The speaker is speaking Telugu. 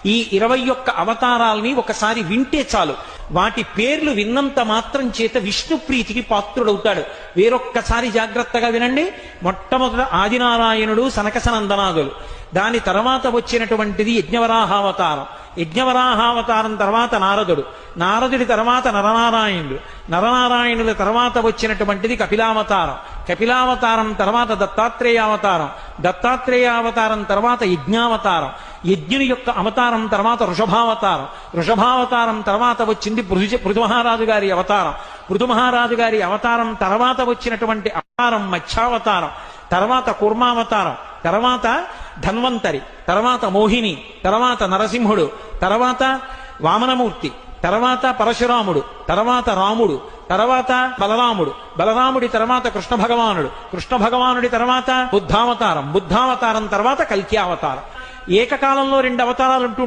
ఈ 21 అవతారాల్ని ఒకసారి వింటే చాలు, వాటి పేర్లు విన్నంత మాత్రం చేత విష్ణు ప్రీతికి పాత్రుడవుతాడు. వేరొక్కసారి జాగ్రత్తగా వినండి. మొట్టమొదట ఆదినారాయణుడు, సనకసనందనాదులు. దాని తర్వాత వచ్చినటువంటిది యజ్ఞవరాహావతారం. యజ్ఞవరాహావతారం తర్వాత నారదుడు. నారదుడి తర్వాత నరనారాయణుడు. నరనారాయణుల తర్వాత వచ్చినటువంటిది కపిలావతారం. కపిలావతారం తర్వాత దత్తాత్రేయావతారం. దత్తాత్రేయావతారం తర్వాత యజ్ఞావతారం. యజ్ఞుని యొక్క అవతారం తర్వాత వృషభావతారం. వృషభావతారం తర్వాత వచ్చింది పృథుమహారాజు గారి అవతారం. పృథుమహారాజు గారి అవతారం తర్వాత వచ్చినటువంటి అవతారం మత్స్యావతారం. తర్వాత కూర్మావతారం. తర్వాత ధన్వంతరి. తర్వాత మోహిని. తర్వాత నరసింహుడు. తర్వాత వామనమూర్తి. తర్వాత పరశురాముడు. తర్వాత రాముడు. తర్వాత బలరాముడు. బలరాముడి తర్వాత కృష్ణ భగవానుడు. కృష్ణ భగవానుడి తర్వాత బుద్ధావతారం. బుద్ధావతారం తర్వాత కల్కి అవతారం. ఏకకాలంలో 2 అవతారాలు ఉంటూ